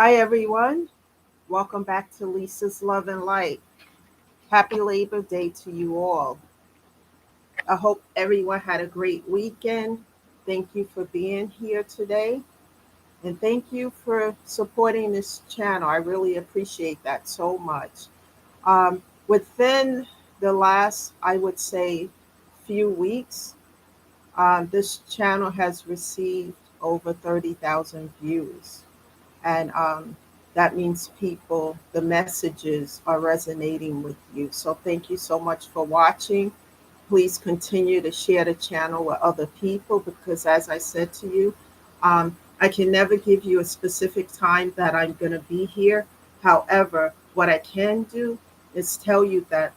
Hi, everyone. Welcome back to Lisa's Love and Light. Happy Labor Day to you all. I hope everyone had a great weekend. Thank you for being here today. And thank you for supporting this channel. I really appreciate that so much. Within the last, I would say, few weeks, this channel has received over 30,000 views. And that means the messages are resonating with you. So thank you so much for watching. Please continue to share the channel with other people because, as I said to you, I can never give you a specific time that I'm going to be here. However, what I can do is tell you that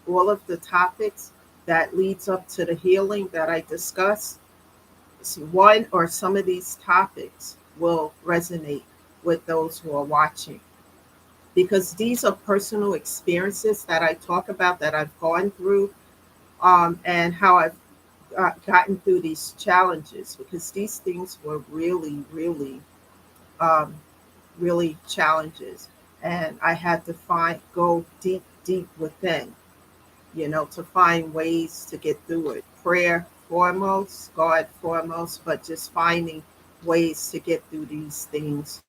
all of the topics that leads up to the healing that I discuss, one or some of these topics will resonate with those who are watching because these are personal experiences that I talk about that I've gone through, and how I've gotten through these challenges because these things were um, really challenges, and I had to go deep within, to find ways to get through it. Prayer foremost, God foremost, but just finding ways to get through these things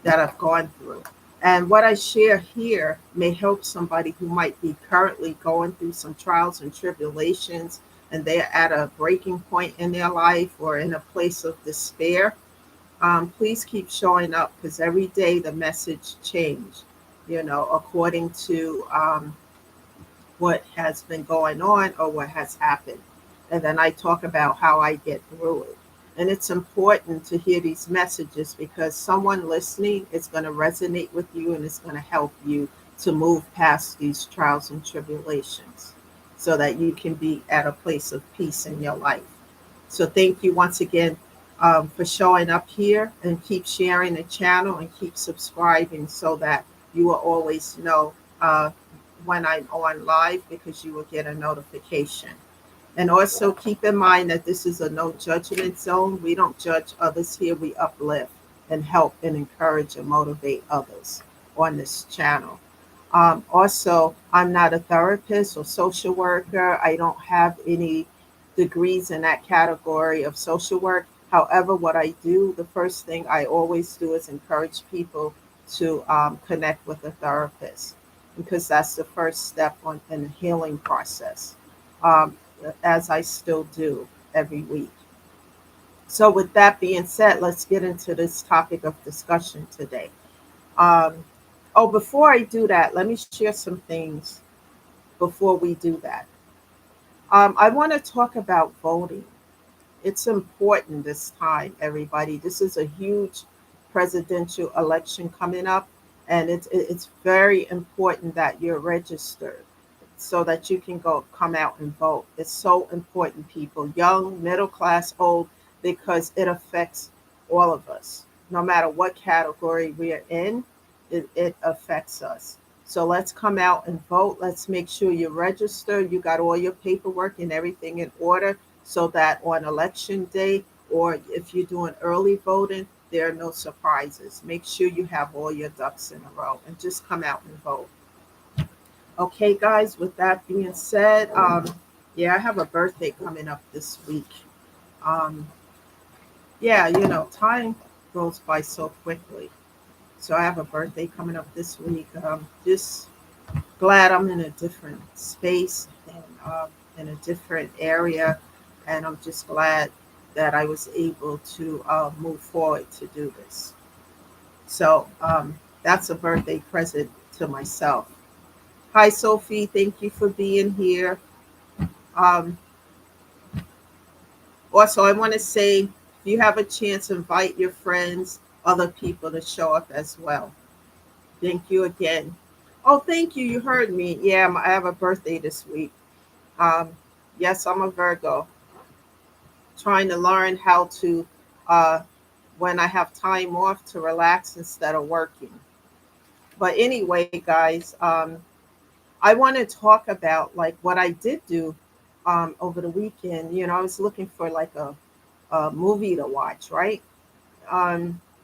that I've gone through. And what I share here may help somebody who might be currently going through some trials and tribulations and they're at a breaking point in their life or in a place of despair. Please keep showing up because every day the message change, according to what has been going on or what has happened. And then I talk about how I get through it. And it's important to hear these messages because someone listening is going to resonate with you and it's going to help you to move past these trials and tribulations so that you can be at a place of peace in your life. So thank you once again for showing up here and keep sharing the channel and keep subscribing so that you will always know when I'm on live because you will get a notification. And also keep in mind that this is a no judgment zone. We don't judge others here. We uplift and help and encourage and motivate others on this channel. Also, I'm not a therapist or social worker. I don't have any degrees in that category of social work. However, what I do, the first thing I always do is encourage people to connect with a therapist because that's the first step in the healing process, um, as I still do every week. So, with that being said, let's get into this topic of discussion today. Um, before I do that, let me share some things before we do that. I want to talk about voting. It's important this time, everybody. This is a huge presidential election coming up, and it's very important that you're registered so that you can go come out and vote. It's so important, people, young, middle class, old, because it affects all of us. No matter what category we are in, it affects us. So let's come out and vote. Let's make sure you register. You got all your paperwork and everything in order so that on election day or if you're doing early voting, there are no surprises. Make sure you have all your ducks in a row and just come out and vote. Okay, guys, with that being said, yeah, I have a birthday coming up this week. Um, yeah, time goes by so quickly. So I have a birthday coming up this week. Just glad I'm in a different space and in a different area. And I'm just glad that I was able to move forward to do this. So that's a birthday present to myself. Hi, Sophie. Thank you for being here. Um, Also, I want to say if you have a chance, invite your friends, other people to show up as well. Thank you again. Oh, thank you. You heard me. Yeah, I have a birthday this week. Um, yes, I'm a Virgo, trying to learn how to, uh, when I have time off, to relax instead of working. But anyway, guys, I want to talk about like what I did do over the weekend. I was looking for like a movie to watch, right?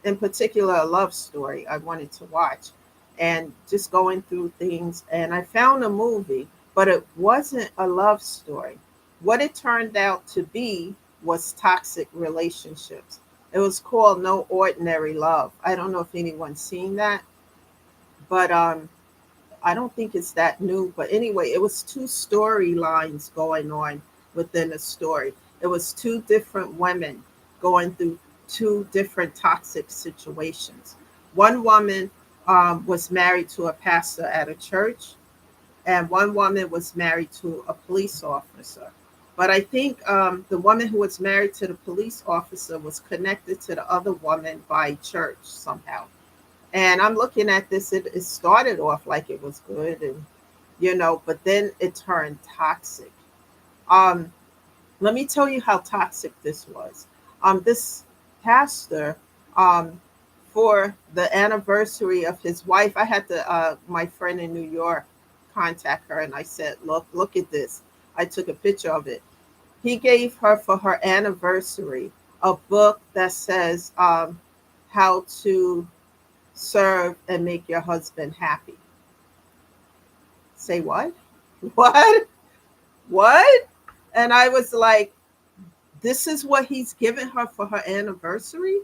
in particular a love story I wanted to watch, and just going through things, and I found a movie, but it wasn't a love story. What it turned out to be was toxic relationships. It was called No Ordinary Love. I don't know if anyone's seen that, but I don't think it's that new. But anyway, it was two storylines going on within a story. It was two different women going through two different toxic situations. One woman was married to a pastor at a church, and one woman was married to a police officer. But I think the woman who was married to the police officer was connected to the other woman by church somehow. And I'm looking at this, it started off like it was good, and but then it turned toxic. Um, Let me tell you how toxic this was. This pastor, um, for the anniversary of his wife, I had to my friend in New York contact her, and I said, look at this. I took a picture of it. He gave her for her anniversary a book that says how to serve and make your husband happy. Say what? What? What? And I was like, this is what he's given her for her anniversary?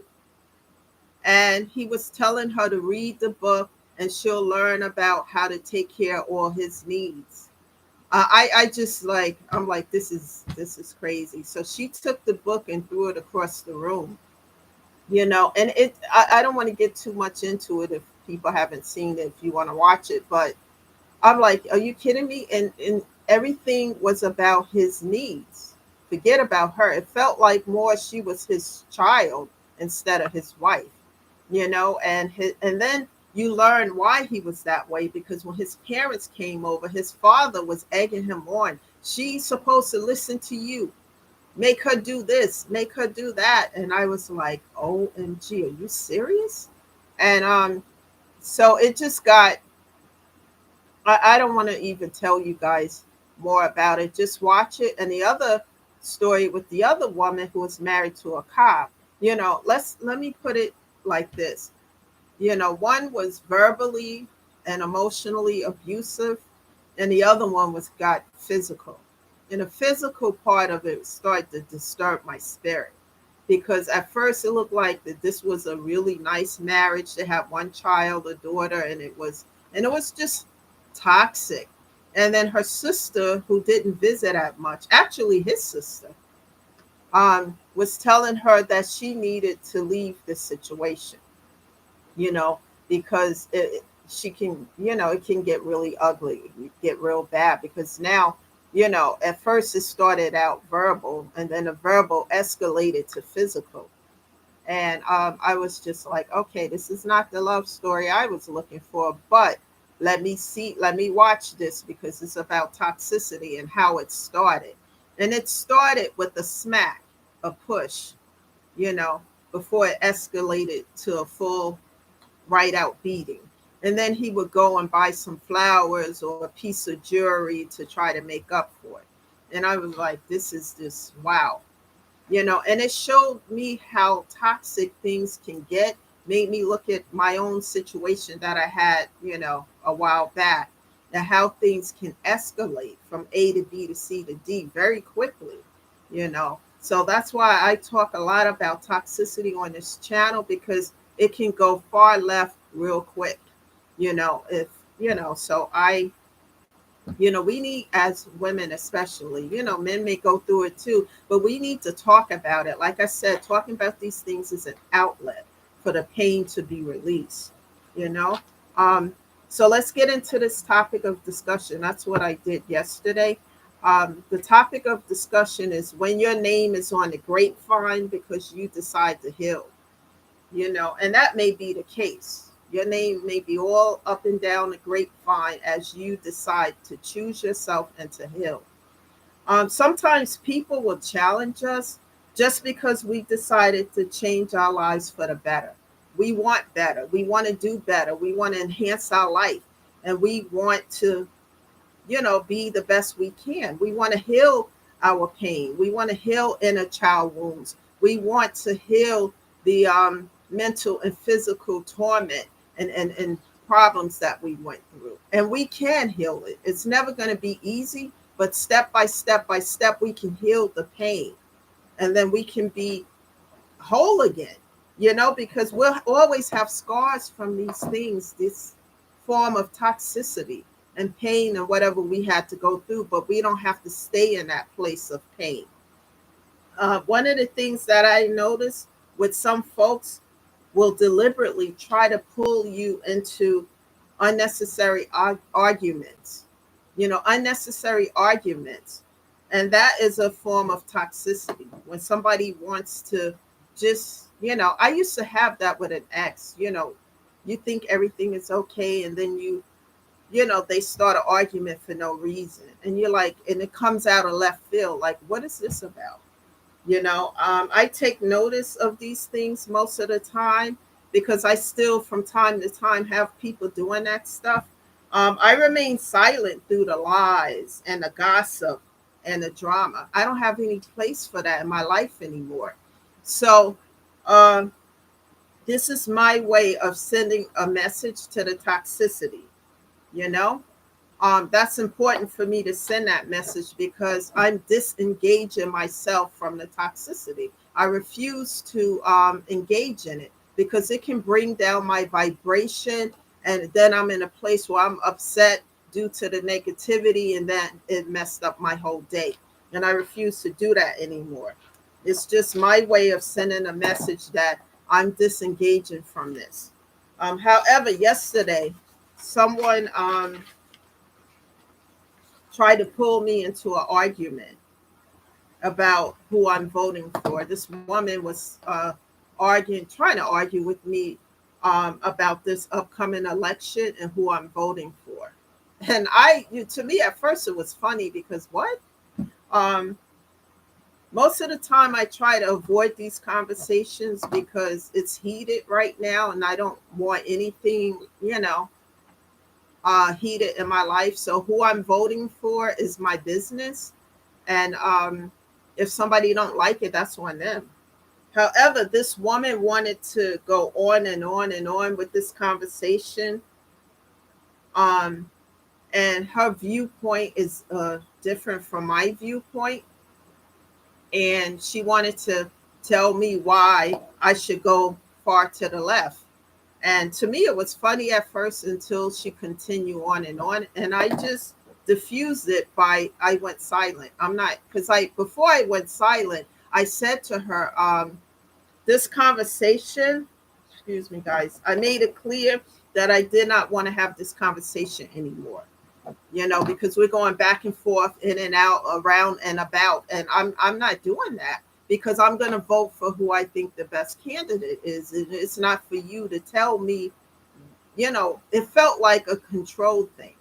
And he was telling her to read the book and she'll learn about how to take care of all his needs. I just like, I'm like, this is crazy. So she took the book and threw it across the room, and I don't want to get too much into it if people haven't seen it, if you want to watch it, but I'm like, are you kidding me? And everything was about his needs. Forget about her. It felt like more she was his child instead of his wife, and then you learn why he was that way, because when his parents came over, his father was egging him on. She's supposed to listen to you. Make her do this, make her do that. And I was like, OMG, are you serious? And so it just got, I don't want to even tell you guys more about it. Just watch it. And the other story with the other woman who was married to a cop, let me put it like this. One was verbally and emotionally abusive, and the other one was got physical. And the physical part of it started to disturb my spirit, because at first it looked like that this was a really nice marriage. They had one child, a daughter, and it was just toxic. And then her sister, who didn't visit that much, actually his sister, was telling her that she needed to leave this situation, you know, because she can, it can get really ugly, get real bad, because now, at first it started out verbal, and then the verbal escalated to physical. And I was just like, okay, this is not the love story I was looking for, but let me watch this, because it's about toxicity and how it started. And it started with a smack, a push, you know, before it escalated to a full right out beating. And then he would go and buy some flowers or a piece of jewelry to try to make up for it. And I was like, this is just wow. And it showed me how toxic things can get, made me look at my own situation that I had, a while back, and how things can escalate from A to B to C to D very quickly, so that's why I talk a lot about toxicity on this channel, because it can go far left real quick, if so we need, as women especially, men may go through it too, but we need to talk about it. Like I said, talking about these things is an outlet for the pain to be released, you know. Um, so let's get into this topic of discussion. That's what I did yesterday. The topic of discussion is when your name is on the grapevine because you decide to heal, and that may be the case. Your name may be all up and down the grapevine as you decide to choose yourself and to heal. Sometimes people will challenge us just because we decided to change our lives for the better. We want better. We want to do better. We want to enhance our life. And we want to, be the best we can. We want to heal our pain. We want to heal inner child wounds. We want to heal the mental and physical torment and problems that we went through. And we can heal it. It's never going to be easy, but step by step, we can heal the pain. And then we can be whole again, because we'll always have scars from these things, this form of toxicity and pain and whatever we had to go through, but we don't have to stay in that place of pain. One of the things that I notice with some folks will deliberately try to pull you into unnecessary arguments, unnecessary arguments. And that is a form of toxicity. When somebody wants to just, I used to have that with an ex, you think everything is okay. And then they start an argument for no reason. And you're like, and it comes out of left field. Like, what is this about? I take notice of these things most of the time because I still, from time to time, have people doing that stuff. I remain silent through the lies and the gossip and the drama. I don't have any place for that in my life anymore. So, this is my way of sending a message to the toxicity, you know? That's important for me to send that message because I'm disengaging myself from the toxicity. I refuse to engage in it because it can bring down my vibration, and then I'm in a place where I'm upset due to the negativity, and then it messed up my whole day. And I refuse to do that anymore. It's just my way of sending a message that I'm disengaging from this. However, yesterday, someone tried to pull me into an argument about who I'm voting for. This woman was trying to argue with me about this upcoming election and who I'm voting for. And to me, at first, it was funny because what? Um, Most of the time, I try to avoid these conversations because it's heated right now, and I don't want anything, heated in my life. So who I'm voting for is my business, and if somebody don't like it, that's on them. However, this woman wanted to go on and on and on with this conversation, um, and her viewpoint is different from my viewpoint, and she wanted to tell me why I should go far to the left. And to me, it was funny at first until she continued on and on. And I just diffused it by I went silent. I'm not, because before I went silent, I said to her, this conversation, excuse me, guys, I made it clear that I did not want to have this conversation anymore. Because we're going back and forth, in and out, around and about, and I'm not doing that because I'm going to vote for who I think the best candidate is. And it's not for you to tell me, it felt like a control thing,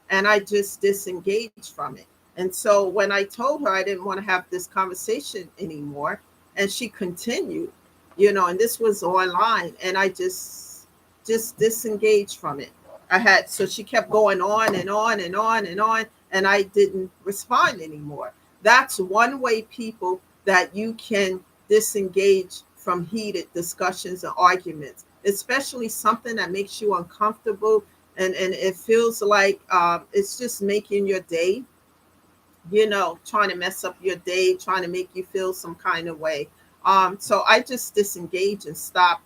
and I just disengaged from it. And so when I told her I didn't want to have this conversation anymore, and she continued, and this was online, and I just disengaged from it. So she kept going on and on and on and on, and I didn't respond anymore. That's one way, people, that you can disengage from heated discussions and arguments, especially something that makes you uncomfortable, and it feels like it's just making your day, trying to mess up your day, trying to make you feel some kind of way. So I just disengage and stop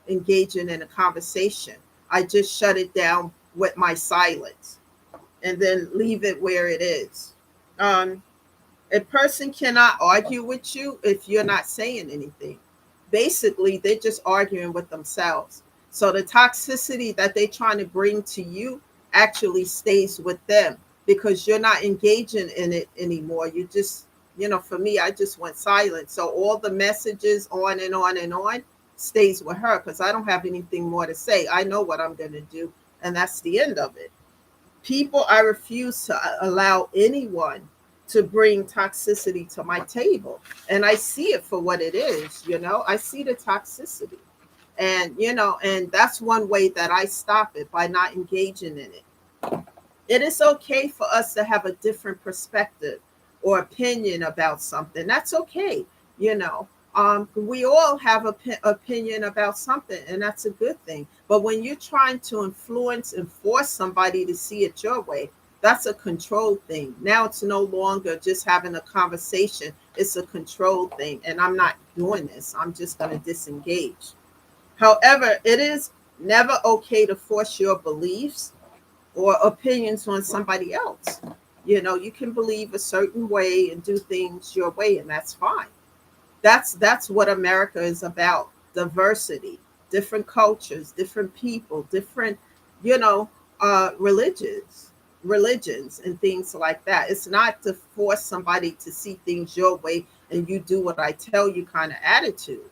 engaging in a conversation. I just shut it down with my silence and then leave it where it is. A person cannot argue with you if you're not saying anything. Basically, they're just arguing with themselves. So the toxicity that they're trying to bring to you actually stays with them because you're not engaging in it anymore. You just, for me, I just went silent. So all the messages on and on and on stays with her because I don't have anything more to say. I know what I'm going to do, and that's the end of it. People, I refuse to allow anyone to bring toxicity to my table, and I see it for what it is. I see the toxicity, and and that's one way that I stop it, by not engaging in it. It is okay for us to have a different perspective or opinion about something. That's okay. We all have an opinion about something, and that's a good thing. But when you're trying to influence and force somebody to see it your way, that's a control thing. Now it's no longer just having a conversation, it's a control thing. And I'm not doing this, I'm just going to disengage. However, it is never okay to force your beliefs or opinions on somebody else. You can believe a certain way and do things your way, and that's fine. That's what America is about. Diversity, different cultures, different people, different, you know, religions and things like that. It's not to force somebody to see things your way and you do what I tell you kind of attitude.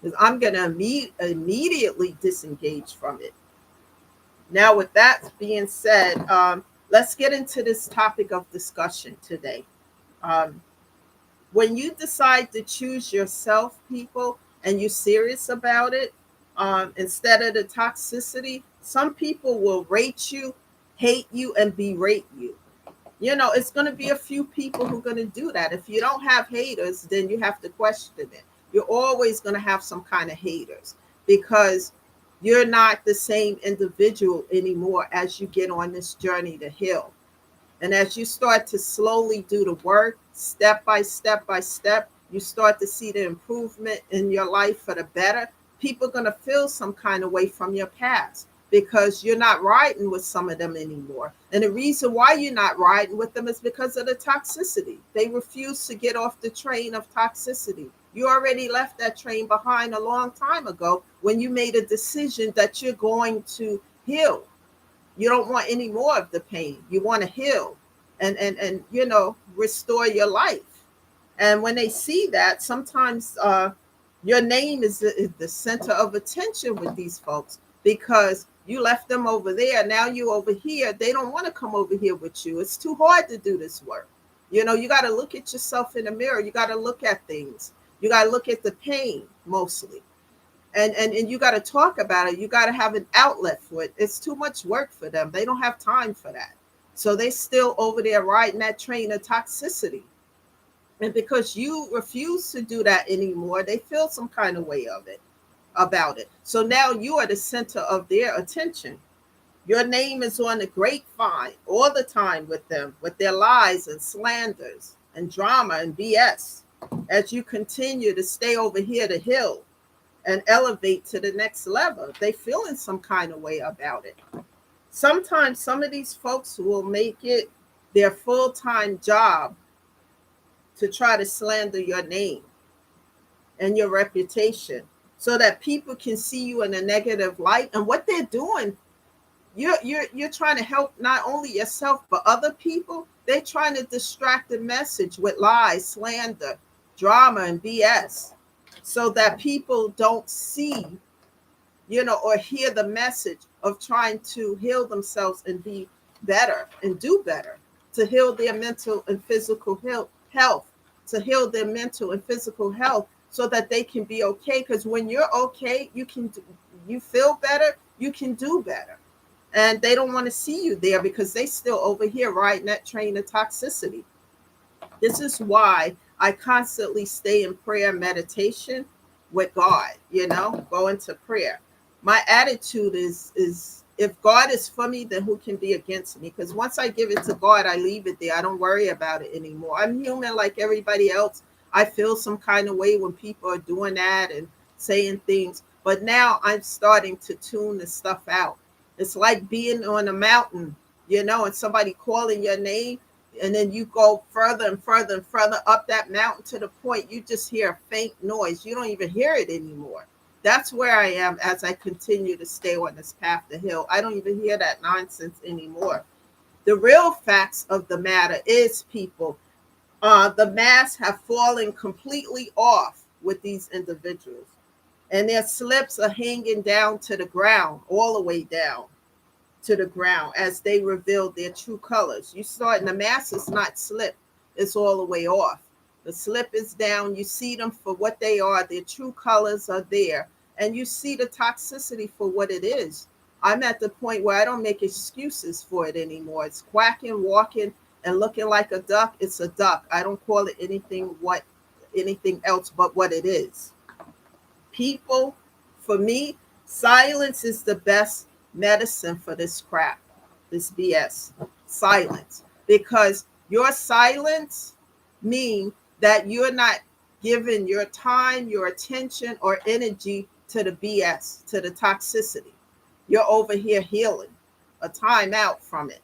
Because I'm gonna immediately disengage from it. Now, with that being said, let's get into this topic of discussion today. Um, when you decide to choose yourself, people, and you're serious about it, instead of the toxicity, some people will rate you, hate you, and berate you. It's going to be a few people who are going to do that. If you don't have haters, then you have to question it. You're always going to have some kind of haters because you're not the same individual anymore as you get on this journey to heal. And as you start to slowly do the work, step by step by step, you start to see the improvement in your life for the better. People are going to feel some kind of way from your past because you're not riding with some of them anymore. And the reason why you're not riding with them is because of the toxicity. They refuse to get off the train of toxicity. You already left that train behind a long time ago when you made a decision that you're going to heal. You don't want any more of the pain. You want to heal and restore your life. And when they see that, sometimes your name is the center of attention with these folks because you left them over there. Now you over here. They don't want to come over here with you. It's too hard to do this work. You got to look at yourself in the mirror. You got to look at things. You got to look at the pain mostly. And you got to talk about it. You got to have an outlet for it. It's too much work for them. They don't have time for that. So they still over there riding that train of toxicity. And because you refuse to do that anymore, they feel some kind of way about it. So now you are the center of their attention. Your name is on the grapevine all the time with them, with their lies and slanders and drama and BS. As you continue to stay over here to heal and elevate to the next level, they feel in some kind of way about it. Sometimes some of these folks will make it their full-time job to try to slander your name and your reputation so that people can see you in a negative light. And what they're doing, you're trying to help not only yourself but other people. They're trying to distract the message with lies, slander, drama, and BS so that people don't see, or hear the message of trying to heal themselves and be better and do better, to heal their mental and physical health, to heal their mental and physical health so that they can be okay. Because when you're okay, you feel better, you can do better. And they don't want to see you there because they still over here riding that train of toxicity. This is why I constantly stay in prayer and meditation with God, go into prayer. My attitude is if God is for me, then who can be against me? Because once I give it to God, I leave it there. I don't worry about it anymore. I'm human like everybody else. I feel some kind of way when people are doing that and saying things. But now I'm starting to tune the stuff out. It's like being on a mountain, and somebody calling your name. And then you go further and further and further up that mountain to the point you just hear a faint noise. You don't even hear it anymore. That's where I am as I continue to stay on this path to heal. I don't even hear that nonsense anymore. The real facts of the matter is, people, the masks have fallen completely off with these individuals. And their slips are hanging down to the ground, all the way down to the ground as they reveal their true colors. You saw it in the mask, it's not slip, it's all the way off. The slip is down. You see them for what they are. Their true colors are there. And you see the toxicity for what it is. I'm at the point where I don't make excuses for it anymore. It's quacking, walking, and looking like a duck. It's a duck. I don't call it anything what anything else but what it is. People, for me, silence is the best medicine for this crap, this BS. Silence. Because your silence mean that you're not giving your time, your attention, or energy to the BS, to the toxicity. You're over here healing, a time out from it.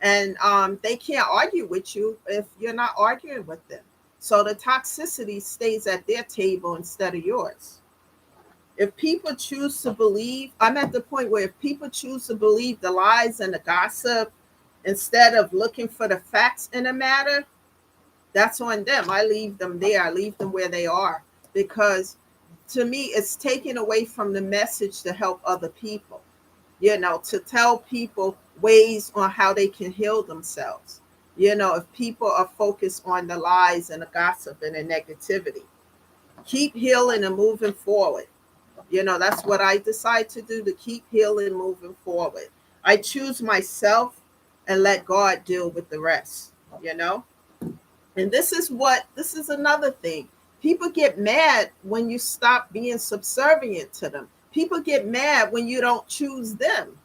And they can't argue with you if you're not arguing with them. So the toxicity stays at their table instead of yours. If people choose to believe, I'm at the point where if people choose to believe the lies and the gossip instead of looking for the facts in a matter, that's on them. I leave them there. I leave them where they are, because to me, it's taken away from the message to help other people, to tell people ways on how they can heal themselves. If people are focused on the lies and the gossip and the negativity, keep healing and moving forward. That's what I decide to do, to keep healing, moving forward. I choose myself and let God deal with the rest, you know? And this is another thing. People get mad when you stop being subservient to them. People get mad when you don't choose them.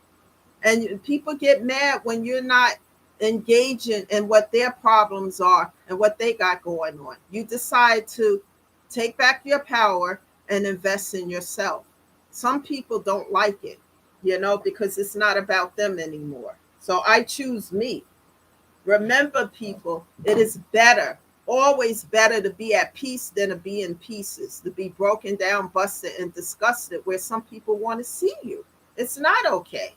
And people get mad when you're not engaging in what their problems are and what they got going on. You decide to take back your power and invest in yourself. Some people don't like it, because it's not about them anymore. So I choose me. Remember, people, it is better, always better to be at peace than to be in pieces, to be broken down, busted, and disgusted where some people want to see you. It's not okay.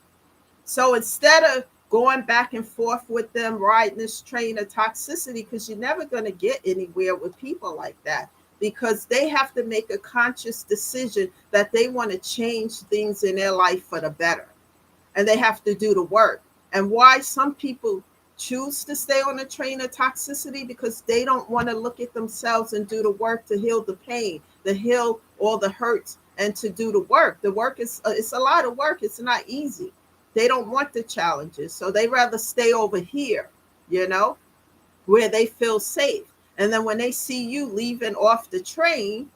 So instead of going back and forth with them, riding this train of toxicity, because you're never going to get anywhere with people like that, because they have to make a conscious decision that they want to change things in their life for the better. And they have to do the work. And why some people choose to stay on the train of toxicity, because they don't want to look at themselves and do the work to heal the pain, to heal all the hurts, and to do the work. The work is it's a lot of work. It's not easy. They don't want the challenges, so they rather stay over here, where they feel safe. And then when they see you leaving off the train,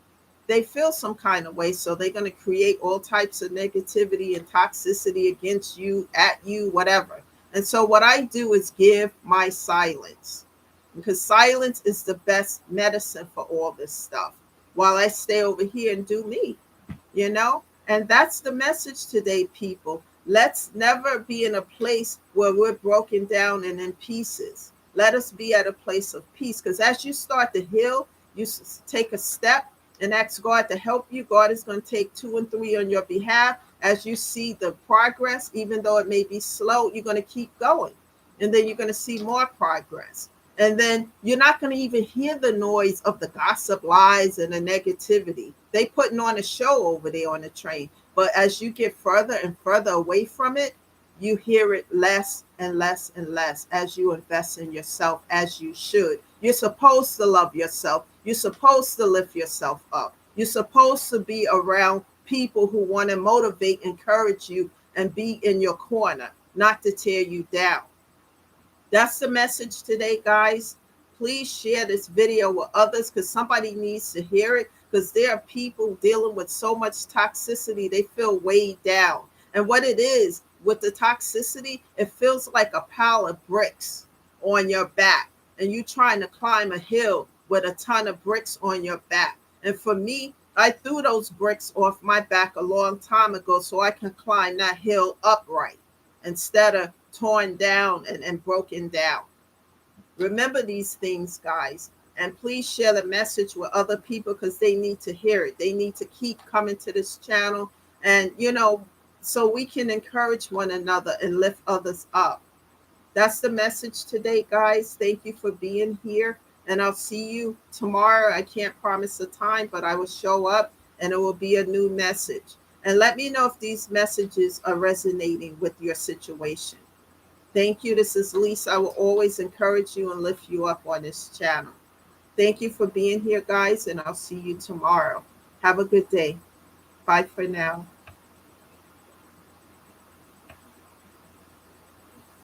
they feel some kind of way. So they're going to create all types of negativity and toxicity against you, at you, whatever. And so what I do is give my silence, because silence is the best medicine for all this stuff, while I stay over here and do me, And that's the message today, people. Let's never be in a place where we're broken down and in pieces. Let us be at a place of peace, because as you start to heal, you take a step and ask God to help you. God is going to take 2 and 3 on your behalf. As you see the progress, even though it may be slow, you're going to keep going. And then you're going to see more progress. And then you're not going to even hear the noise of the gossip, lies, and the negativity. They putting on a show over there on the train. But as you get further and further away from it, you hear it less and less and less as you invest in yourself, as you should. You're supposed to love yourself. You're supposed to lift yourself up. You're supposed to be around people who want to motivate, encourage you, and be in your corner, not to tear you down. That's the message today, guys. Please share this video with others, because somebody needs to hear it, because there are people dealing with so much toxicity, they feel weighed down. And what it is with the toxicity, it feels like a pile of bricks on your back, and you trying to climb a hill with a ton of bricks on your back. And for me, I threw those bricks off my back a long time ago so I can climb that hill upright instead of torn down and broken down. Remember these things, guys, and please share the message with other people, because they need to hear it. They need to keep coming to this channel, and so we can encourage one another and lift others up. That's the message today, guys. Thank you for being here, and I'll see you tomorrow. I can't promise a time, but I will show up, and it will be a new message. And let me know if these messages are resonating with your situation. Thank you. This is Lisa. I will always encourage you and lift you up on this channel. Thank you for being here, guys, and I'll see you tomorrow. Have a good day. Bye for now.